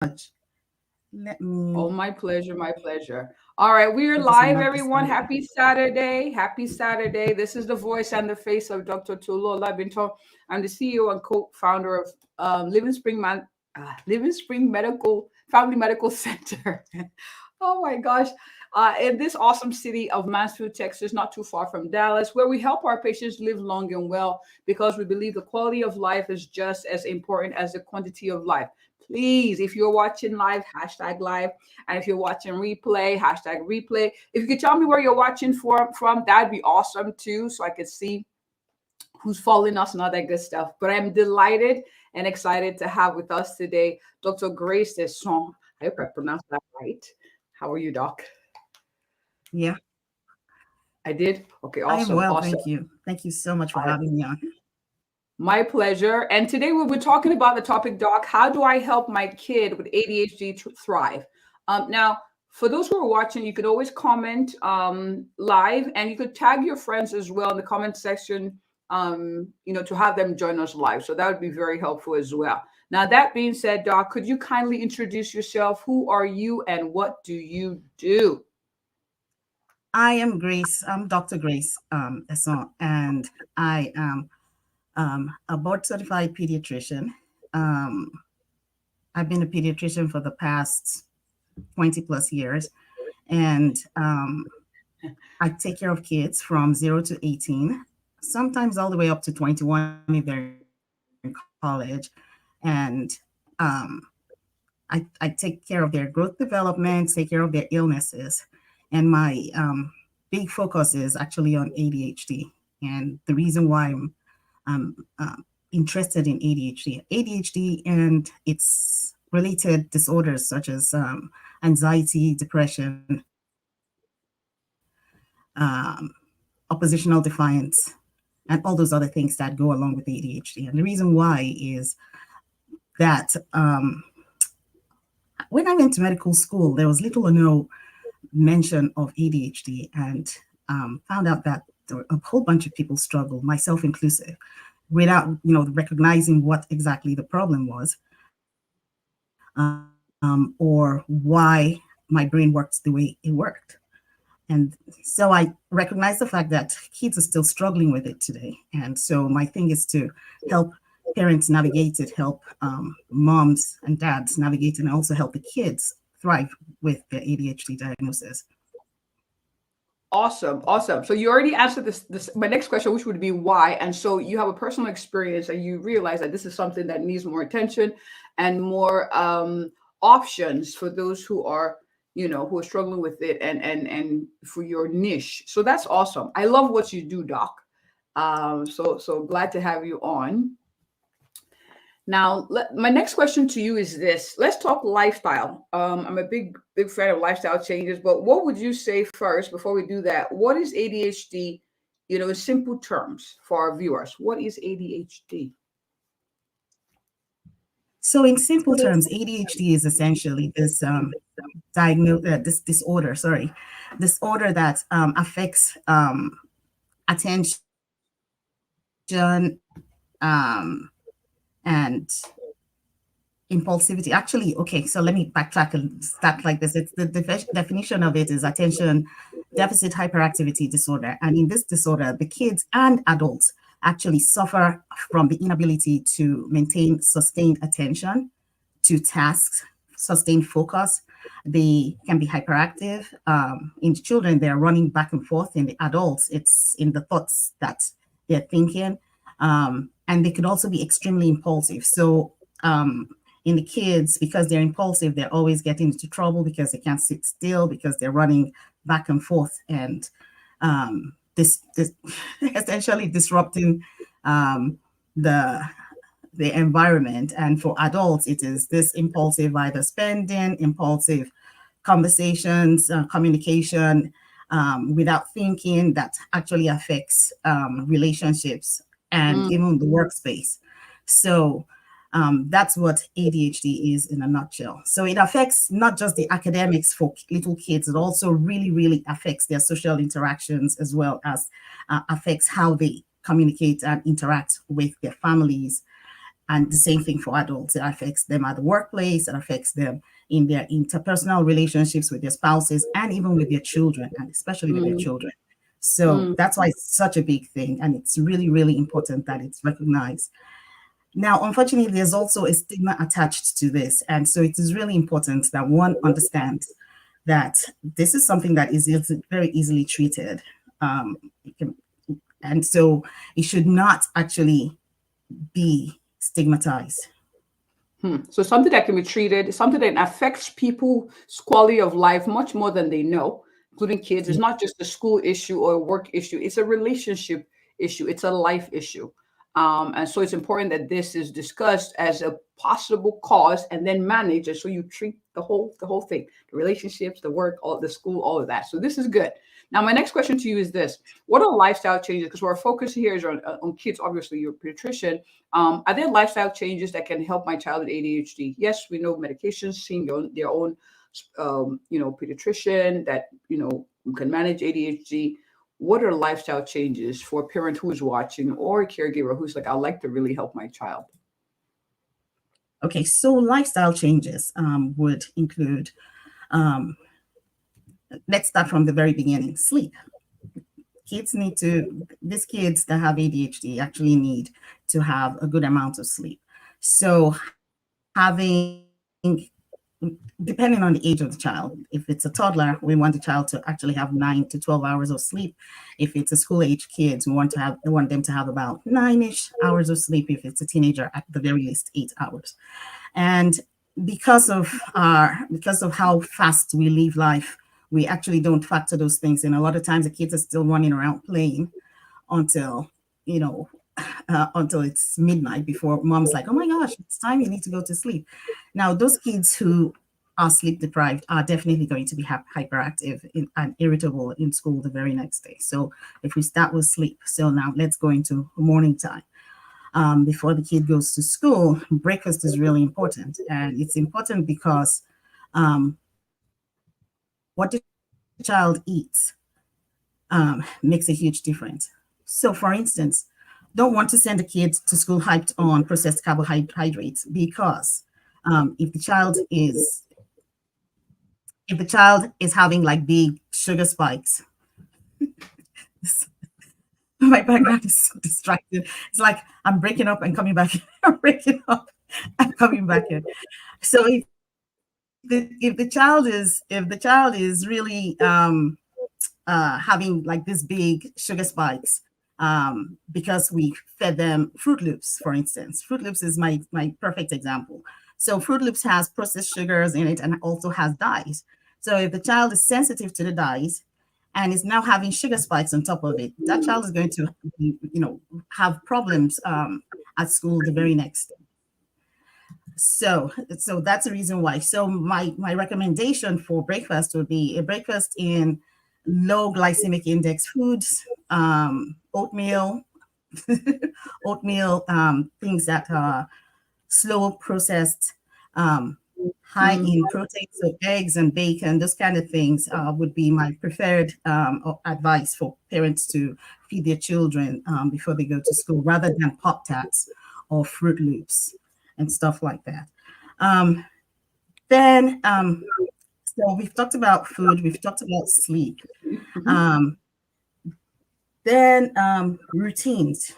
Much. Let me Oh, my pleasure, my pleasure. All right, we are put this on live, not everyone. disturb. Happy Saturday. Happy Saturday. This is the voice and the face of Dr. Olabintan. I'm the CEO and co-founder of Livingspring Medical Family Medical Center. Oh my gosh. In this awesome city of Mansfield, Texas, not too far from Dallas, where we help our patients live long and well because we believe the quality of life is just as important as the quantity of life. Please, if you're watching live, hashtag live. And if you're watching replay, hashtag replay. If you could tell me where you're watching from, that'd be awesome too, so I could see who's following us and all that good stuff. But I'm delighted and excited to have with us today Dr. Grace Esan. I hope I pronounced that right. How are you, Doc? Yeah, I did? Okay, I am awesome, well, awesome. thank you. Thank you so much for All right. having me on. My pleasure. And today we'll be talking about the topic, Doc, how do I help my kid with ADHD to thrive? Now, for those who are watching, you could always comment live, and you could tag your friends as well in the comment section, to have them join us live. So that would be very helpful as well. Now, that being said, Doc, could you kindly introduce yourself? Who are you and what do you do? I am Grace. I'm Dr. Grace Esan, and I am a board certified pediatrician. Um, I've been a pediatrician for the past 20 plus years, and I take care of kids from 0 to 18, sometimes all the way up to 21 if they're in college. And um, I take care of their growth development, take care of their illnesses. And my big focus is actually on ADHD. And the reason why I'm interested in ADHD and its related disorders such as anxiety, depression, oppositional defiance, and all those other things that go along with ADHD. And the reason why is that when I went to medical school, there was little or no mention of ADHD, and found out that a whole bunch of people struggle, myself inclusive, without recognizing what exactly the problem was, or why my brain worked the way it worked. And so I recognize the fact that kids are still struggling with it today. And so my thing is to help parents navigate it, help moms and dads navigate it, and also help the kids thrive with their ADHD diagnosis. Awesome, awesome. So you already answered this my next question, which would be why. And so you have a personal experience and you realize that this is something that needs more attention and more options for those who are, who are struggling with it and for your niche. So that's awesome. I love what you do, Doc. So glad to have you on. Now, my next question to you is this. Let's talk lifestyle. I'm a big fan of lifestyle changes, but what would you say first before we do that? What is ADHD, in simple terms for our viewers? What is ADHD? So, in simple terms, ADHD is essentially this disorder that affects attention and impulsivity. Actually, okay, so let me backtrack and start like this. It's the definition of it is attention deficit hyperactivity disorder. And in this disorder, the kids and adults actually suffer from the inability to maintain sustained attention to tasks, sustained focus. They can be hyperactive. In children, they're running back and forth. In the adults, it's in the thoughts that they're thinking. And they could also be extremely impulsive. So in the kids, because they're impulsive, they're always getting into trouble because they can't sit still, because they're running back and forth, and this essentially disrupting the environment. And for adults, it is this impulsive either spending, impulsive conversations, communication without thinking that actually affects relationships and Mm, even the workspace. So that's what ADHD is in a nutshell. So it affects not just the academics for little kids, it also really, really affects their social interactions as well as affects how they communicate and interact with their families And the same thing for adults. It affects them at the workplace, it affects them in their interpersonal relationships with their spouses and even with their children, and especially with their children. So that's why it's such a big thing. And it's really, really important that it's recognized. Now, unfortunately, there's also a stigma attached to this. And so it is really important that one understands that this is something that is very easily treated. And so it should not actually be stigmatized. So something that can be treated, something that affects people's quality of life much more than they know, including kids. It's not just a school issue or a work issue. It's a relationship issue. It's a life issue. And so it's important that this is discussed as a possible cause and then managed. And so you treat the whole thing, the relationships, the work, all the school, all of that. So this is good. Now, my next question to you is this. What are lifestyle changes? Because our focus here is on kids. Obviously, you're a pediatrician. Are there lifestyle changes that can help my child with ADHD? Yes, we know medications, seeing their own pediatrician that, can manage ADHD. What are lifestyle changes for a parent who is watching or a caregiver who's like, I'd like to really help my child? Okay, so lifestyle changes would include, let's start from the very beginning, sleep. These kids that have ADHD actually need to have a good amount of sleep. So depending on the age of the child, if it's a toddler, we want the child to actually have 9 to 12 hours of sleep. If it's a school age kids, we want them to have about 9-ish hours of sleep. If it's a teenager, at the very least 8 hours. And because of how fast we live life, we actually don't factor those things in. A lot of times the kids are still running around playing until it's midnight before mom's like, oh my gosh, it's time, you need to go to sleep. Now, those kids who are sleep deprived are definitely going to be hyperactive and irritable in school the very next day. So if we start with sleep, so now let's go into morning time. Before the kid goes to school, breakfast is really important. And it's important because what the child eats makes a huge difference. So for instance, don't want to send the kids to school hyped on processed carbohydrates, because if the child is having like big sugar spikes, my background is so distracted. It's like I'm breaking up and coming back. I'm breaking up and coming back in. So if the child is really having like this big sugar spikes, because we fed them Fruit Loops, for instance. Fruit Loops is my perfect example. So Fruit Loops has processed sugars in it and also has dyes. So if the child is sensitive to the dyes and is now having sugar spikes on top of it, that child is going to, have problems at school the very next day. So that's the reason why. So my recommendation for breakfast would be a breakfast in low glycemic index foods, oatmeal, things that are slow processed, high in protein, so eggs and bacon, those kind of things would be my preferred advice for parents to feed their children before they go to school, rather than Pop-Tarts or Fruit Loops and stuff like that. So we've talked about food, we've talked about sleep. Then routines,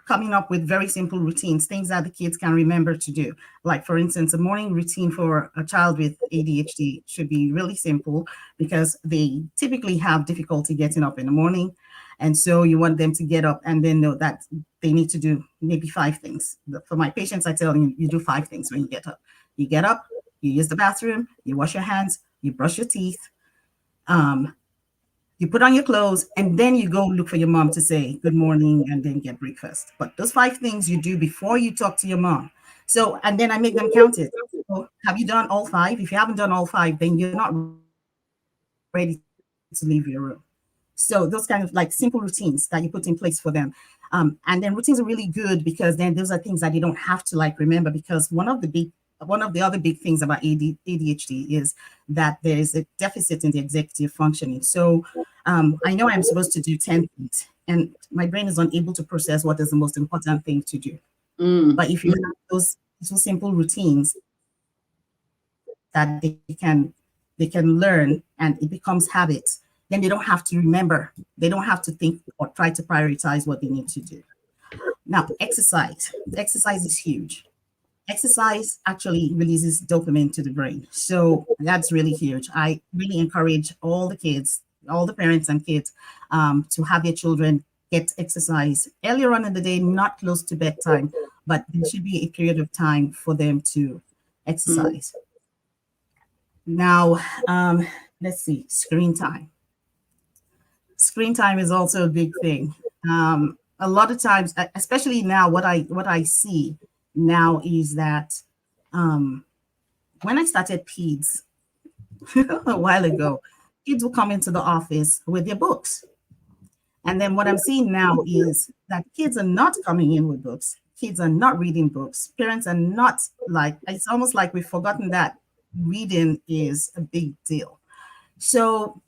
coming up with very simple routines, things that the kids can remember to do. Like, for instance, a morning routine for a child with ADHD should be really simple, because they typically have difficulty getting up in the morning. And so you want them to get up and then know that they need to do maybe 5 things. For my patients, I tell them, you do 5 things when you get up. You get up, you use the bathroom, you wash your hands, you brush your teeth, you put on your clothes, and then you go look for your mom to say good morning and then get breakfast. But those 5 things you do before you talk to your mom. So, and then I make them count it. So, have you done all 5? If you haven't done all 5, then you're not ready to leave your room. So those kind of like simple routines that you put in place for them. And then routines are really good, because then those are things that you don't have to like remember, because one of the other big things about ADHD is that there is a deficit in the executive functioning. So I know I'm supposed to do 10 things, and my brain is unable to process what is the most important thing to do. But if you have those simple routines that they can learn and it becomes habits, then they don't have to remember. They don't have to think or try to prioritize what they need to do. Now, exercise. Exercise is huge. Exercise actually releases dopamine to the brain. So that's really huge. I really encourage all the kids, all the parents and kids to have their children get exercise earlier on in the day, not close to bedtime, but there should be a period of time for them to exercise. Now, let's see, screen time. Screen time is also a big thing. A lot of times, especially now, what I see now is that when I started PEDS a while ago, kids will come into the office with their books. And then what I'm seeing now is that kids are not coming in with books. Kids are not reading books. Parents are not like, it's almost like we've forgotten that reading is a big deal. So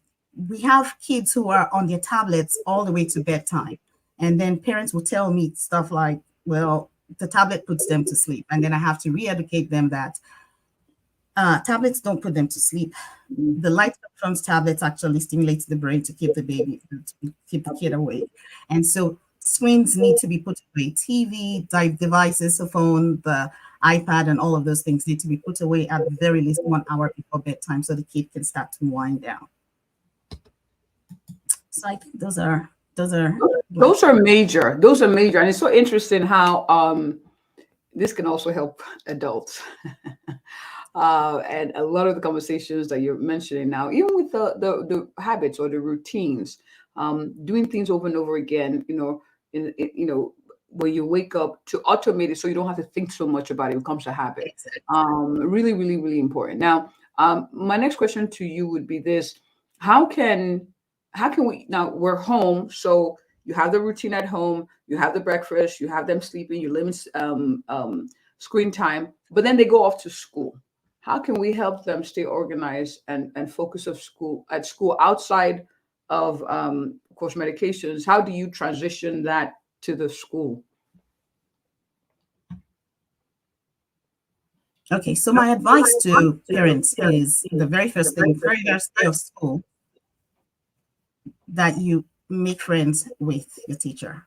we have kids who are on their tablets all the way to bedtime. And then parents will tell me stuff like, well, the tablet puts them to sleep. And then I have to re-educate them that tablets don't put them to sleep. The light from tablets actually stimulates the brain to keep the keep the kid awake. And so screens need to be put away. TV, devices, the phone, the iPad, and all of those things need to be put away at the very least 1 hour before bedtime so the kid can start to wind down. So I think those are major. Those are major. And it's so interesting how this can also help adults. And a lot of the conversations that you're mentioning now, even with the habits or the routines, doing things over and over again, where you wake up, to automate it so you don't have to think so much about it. It becomes a habit. Really, really, really important. Now, my next question to you would be this: how can we, now we're home, so you have the routine at home, you have the breakfast, you have them sleeping, you limit screen time, but then they go off to school. How can we help them stay organized and focus at school outside of course medications? How do you transition that to the school? Okay, so my advice to parents is the very first thing, very first day of school, that you make friends with your teacher.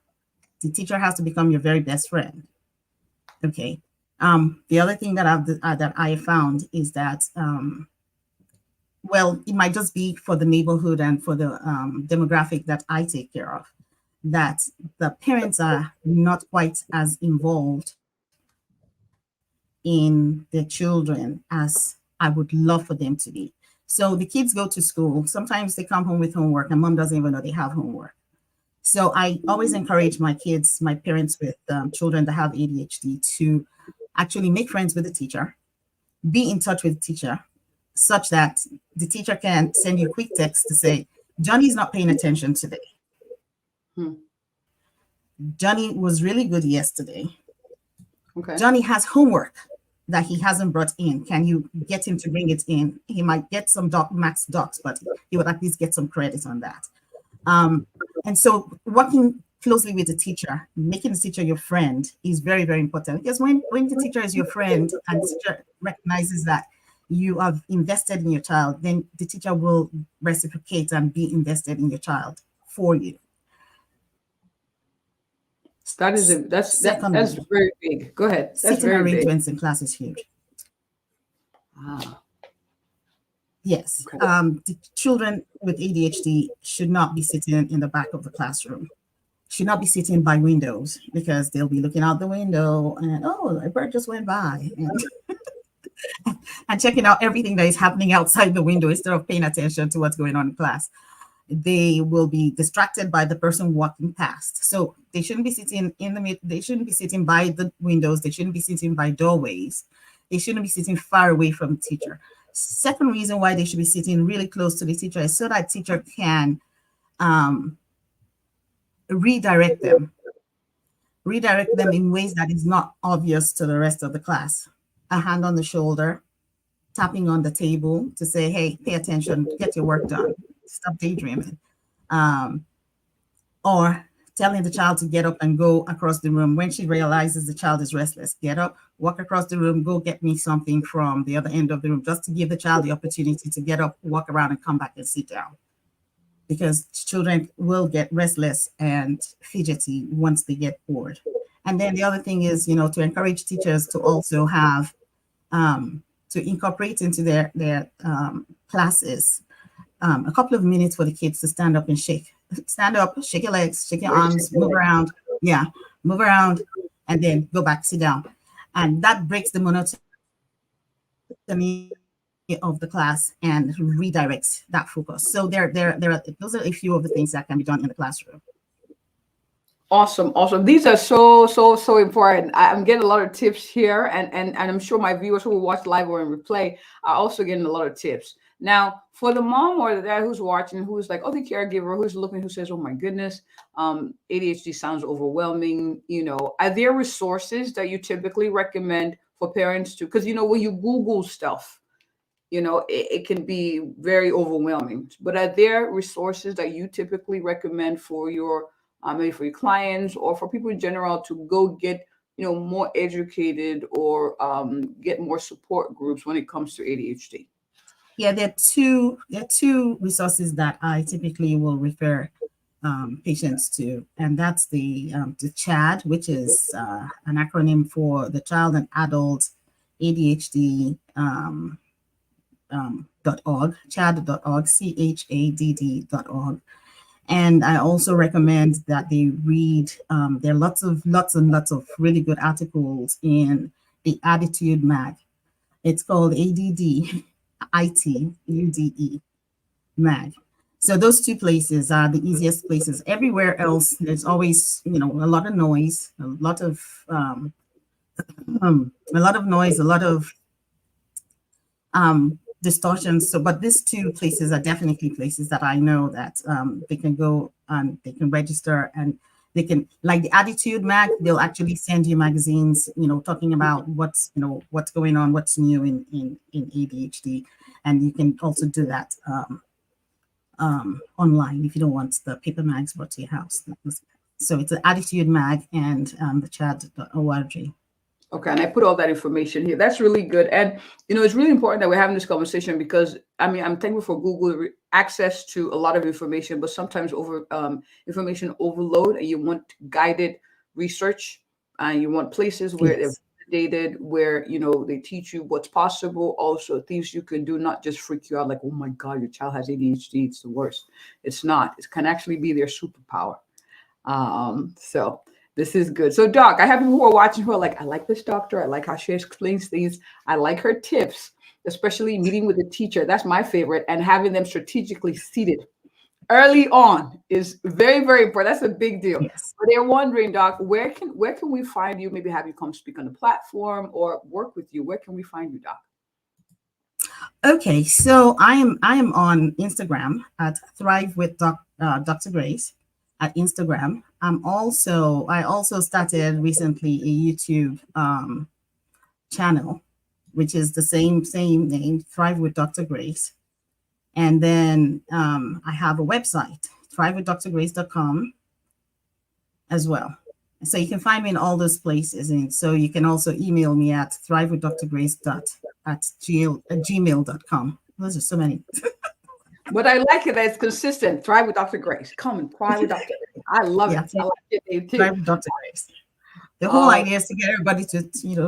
The teacher has to become your very best friend. Okay. The other thing that I found is that, well, it might just be for the neighborhood and for the demographic that I take care of, that the parents are not quite as involved in their children as I would love for them to be. So the kids go to school. Sometimes they come home with homework and mom doesn't even know they have homework. So I always encourage my kids, my parents with children that have ADHD, to actually make friends with the teacher, be in touch with the teacher, such that the teacher can send you a quick text to say, Johnny's not paying attention today. Johnny was really good yesterday. Okay. Johnny has homework that he hasn't brought in. Can you get him to bring it in? He might get some max docs, but he would at least get some credit on that. And so working closely with the teacher, making the teacher your friend is very, very important, because when the teacher is your friend and the teacher recognizes that you have invested in your child, then the teacher will reciprocate and be invested in your child for you. That's very big. Go ahead. That's sitting very arrangements big. In class is huge. Yes. Okay. The children with ADHD should not be sitting in the back of the classroom. Should not be sitting by windows, because they'll be looking out the window and, oh, a bird just went by, and checking out everything that is happening outside the window instead of paying attention to what's going on in class. They will be distracted by the person walking past. So they shouldn't be sitting they shouldn't be sitting by the windows. They shouldn't be sitting by doorways. They shouldn't be sitting far away from the teacher. Second reason why they should be sitting really close to the teacher is so that teacher can redirect them in ways that is not obvious to the rest of the class. A hand on the shoulder, tapping on the table to say, hey, pay attention, get your work done, stop daydreaming. Or telling the child to get up and go across the room. When she realizes the child is restless, get up, walk across the room, go get me something from the other end of the room, just to give the child the opportunity to get up, walk around, and come back and sit down. Because children will get restless and fidgety once they get bored. And then the other thing is, to encourage teachers to also have, to incorporate into their classes a couple of minutes for the kids to stand up and shake. Stand up, shake your legs, shake your arms, move around. Yeah, move around, and then go back, sit down. And that breaks the monotony of the class and redirects that focus. So those are a few of the things that can be done in the classroom. Awesome. These are so important. I'm getting a lot of tips here, and I'm sure my viewers who will watch live or in replay are also getting a lot of tips. Now, for the mom or the dad who's watching, who's like, the caregiver who's looking, who says, oh my goodness, ADHD sounds overwhelming. Are there resources that you typically recommend for parents to, because when you Google stuff, it can be very overwhelming. But are there resources that you typically recommend for your maybe for your clients or for people in general to go get more educated or get more support groups when it comes to ADHD? Yeah, there are two resources that I typically will refer patients to, and that's the CHAD, which is an acronym for the Child and Adult ADHD .org, chad.org, CHADD.org. And I also recommend that they read, there are lots and lots of really good articles in the Attitude Mag. It's called ADD ITUDE Mag. So those two places are the easiest places. Everywhere else, there's always, a lot of noise, a lot of noise, a lot of distortions. So, but these two places are definitely places that I know that they can go and they can register, and they can, like the Attitude Mag, they'll actually send you magazines, talking about what's going on, what's new in ADHD. And you can also do that online if you don't want the paper mags brought to your house. So it's the Attitude Mag and the chad.org. Okay, and I put all that information here. That's really good. And, it's really important that we're having this conversation because, I'm thankful for Google access to a lot of information, but sometimes information overload, and you want guided research, and you want places where Yes. they're dated, where, they teach you what's possible, also things you can do, not just freak you out like, oh my God, your child has ADHD, it's the worst. It's not. It can actually be their superpower. So this is good. So, Doc, I have people who are watching who are like, I like this doctor. I like how she explains things. I like her tips, especially meeting with a teacher. That's my favorite. And having them strategically seated early on is very, very important. That's a big deal. Yes. But they're wondering, Doc, where can we find you? Maybe have you come speak on the platform or work with you. Where can we find you, Doc? Okay, so I am on Instagram at Thrive with Dr. Grace at Instagram. I also started recently a YouTube channel, which is the same name, Thrive with Dr. Grace. And then I have a website, thrivewithdrgrace.com as well. So you can find me in all those places. And so you can also email me at thrivewithdrgrace@gmail.com. Those are so many. But I like it that it's consistent. Thrive with Dr. Grace. Come and thrive with Dr. Grace. I love it. I like it, Dave, too. Thrive with Dr. Grace. The whole idea is to get everybody to,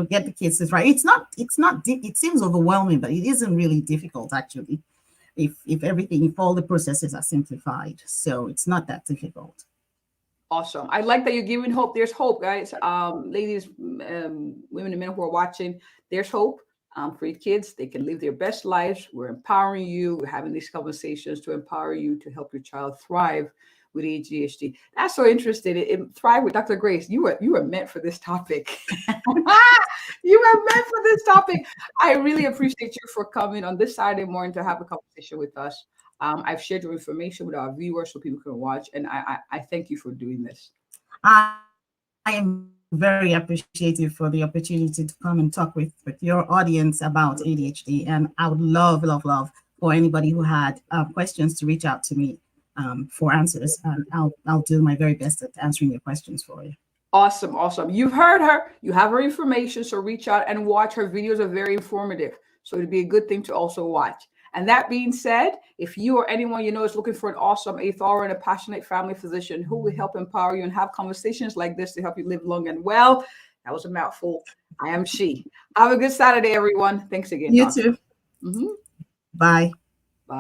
get the kids to thrive. It seems overwhelming, but it isn't really difficult, actually, if all the processes are simplified. So it's not that difficult. Awesome. I like that you're giving hope. There's hope, guys. Ladies, women and men who are watching, there's hope. For your kids, they can live their best lives. We're empowering you. We're having these conversations to empower you to help your child thrive with ADHD. That's so interesting. In Thrive with Dr. Grace, you were meant for this topic. You were meant for this topic. I really appreciate you for coming on this Saturday morning to have a conversation with us. I've shared your information with our viewers so people can watch, and I thank you for doing this. I am very appreciative for the opportunity to come and talk with your audience about ADHD. And I would love for anybody who had questions to reach out to me for answers, and I'll do my very best at answering your questions for you. Awesome. Awesome. You've heard her. You have her information. So reach out and watch. Her videos are very informative. So it'd be a good thing to also watch. And that being said, if you or anyone you know is looking for an awesome, a thorough, and a passionate family physician who will help empower you and have conversations like this to help you live long and well, that was a mouthful. I am she. Have a good Saturday, everyone. Thanks again. You too. Mm-hmm. Bye.